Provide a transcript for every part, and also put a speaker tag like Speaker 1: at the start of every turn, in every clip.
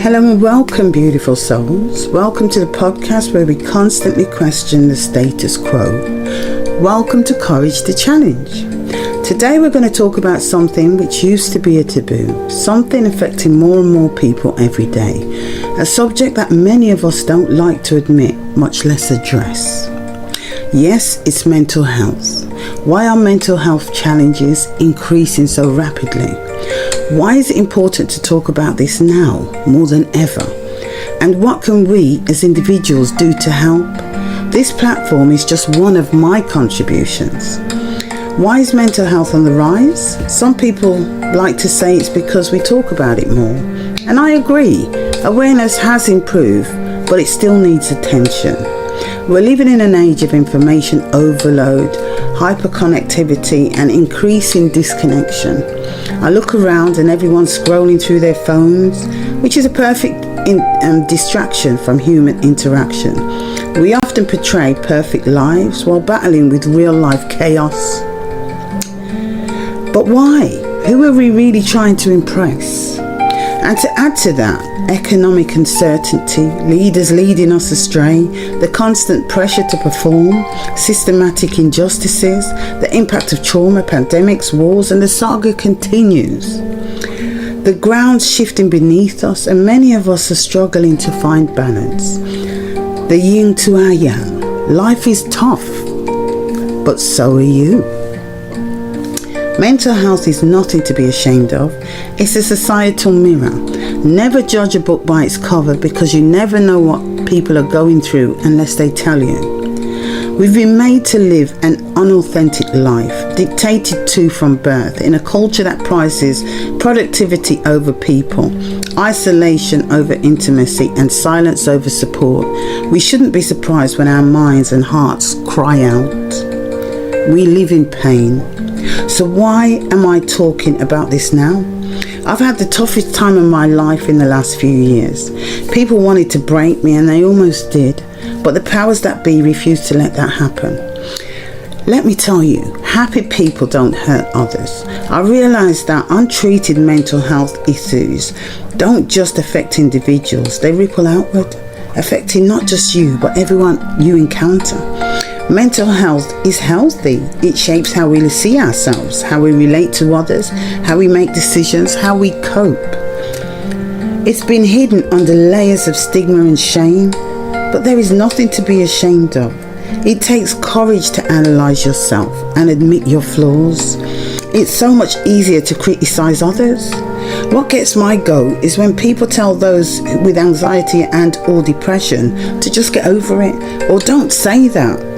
Speaker 1: Hello and welcome, beautiful souls. Welcome to the podcast where we constantly question the status quo. Welcome to Courage to Challenge. Today we're going to talk about something which used to be a taboo, something affecting more and more people every day, a subject that many of us don't like to admit, much less address. Yes, it's mental health. Why are mental health challenges increasing so rapidly? Why is it important to talk about this now more than ever? And what can we as individuals do to help? This platform is just one of my contributions. Why is mental health on the rise? Some people like to say it's because we talk about it more. And I agree, awareness has improved, but it still needs attention. We're living in an age of information overload, hyperconnectivity and increasing disconnection. I look around and everyone's scrolling through their phones, which is a perfect distraction from human interaction. We often portray perfect lives while battling with real life chaos. But why? Who are we really trying to impress? And to add to that, economic uncertainty, leaders leading us astray, the constant pressure to perform, systematic injustices, the impact of trauma, pandemics, wars, and the saga continues. The ground's shifting beneath us, and many of us are struggling to find balance. The yin to our yang. Life is tough, but so are you. Mental health is nothing to be ashamed of. It's a societal mirror. Never judge a book by its cover, because you never know what people are going through unless they tell you. We've been made to live an unauthentic life, dictated to from birth, in a culture that prizes productivity over people, isolation over intimacy, and silence over support. We shouldn't be surprised when our minds and hearts cry out. We live in pain. So why am I talking about this now? I've had the toughest time of my life in the last few years. People wanted to break me, and they almost did, but the powers that be refused to let that happen. Let me tell you, happy people don't hurt others. I realize that untreated mental health issues don't just affect individuals, they ripple outward, affecting not just you, but everyone you encounter. Mental health is healthy. It shapes how we see ourselves, how we relate to others, how we make decisions, how we cope. It's been hidden under layers of stigma and shame, but there is nothing to be ashamed of. It takes courage to analyze yourself and admit your flaws. It's so much easier to criticize others. What gets my goat is when people tell those with anxiety and or depression to just get over it, or don't say that.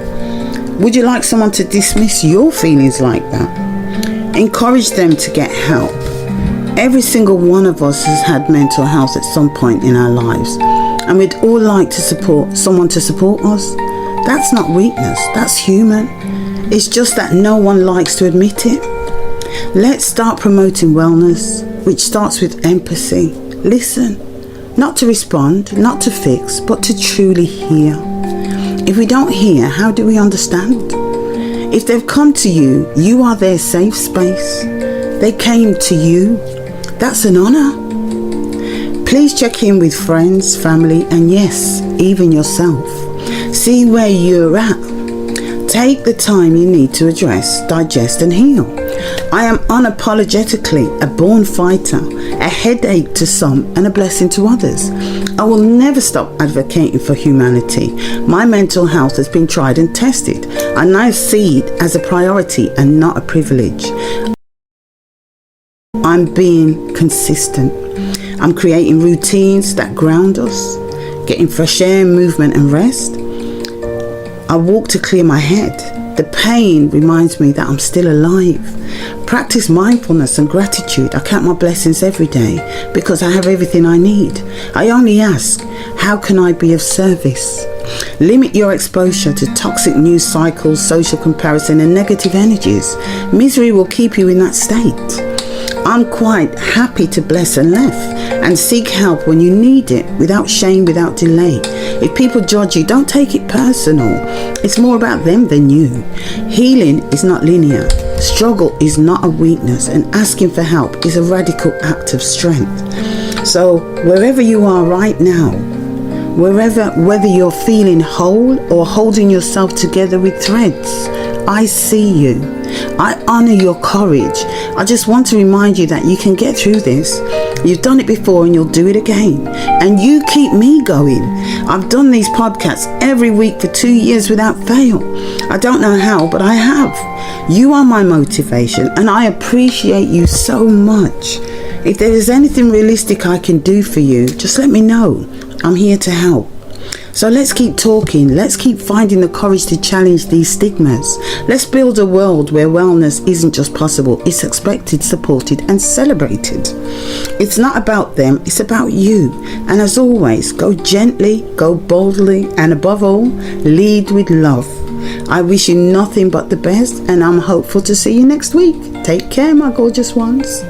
Speaker 1: Would you like someone to dismiss your feelings like that? Encourage them to get help. Every single one of us has had mental health at some point in our lives, and we'd all like to support someone to support us. That's not weakness, that's human. It's just that no one likes to admit it. Let's start promoting wellness, which starts with empathy. Listen, not to respond, not to fix, but to truly hear. If we don't hear, how do we understand? If they've come to you, you are their safe space. They came to you. That's an honor. Please check in with friends, family, and yes, even yourself. See where you're at. Take the time you need to address, digest, and heal. I am unapologetically a born fighter, a headache to some and a blessing to others. I will never stop advocating for humanity. My mental health has been tried and tested. I now see it as a priority and not a privilege. I'm being consistent. I'm creating routines that ground us, getting fresh air, movement and rest. I walk to clear my head. The pain reminds me that I'm still alive. Practice mindfulness and gratitude. I count my blessings every day because I have everything I need. I only ask, how can I be of service? Limit your exposure to toxic news cycles, social comparison and negative energies. Misery will keep you in that state. I'm quite happy to bless and laugh and seek help when you need it, without shame, without delay. If people judge you, don't take it personal. It's more about them than you. Healing is not linear. Struggle is not a weakness, and asking for help is a radical act of strength. So wherever you are right now, whether you're feeling whole or holding yourself together with threads, I see you. I honor your courage. I just want to remind you that you can get through this. You've done it before and you'll do it again. And you keep me going. I've done these podcasts every week for 2 years without fail. I don't know how, but I have. You are my motivation and I appreciate you so much. If there is anything realistic I can do for you, just let me know. I'm here to help. So let's keep talking. Let's keep finding the courage to challenge these stigmas. Let's build a world where wellness isn't just possible, it's expected, supported and celebrated. It's not about them, it's about you. And as always, go gently, go boldly, and above all, lead with love. I wish you nothing but the best, and I'm hopeful to see you next week. Take care, my gorgeous ones.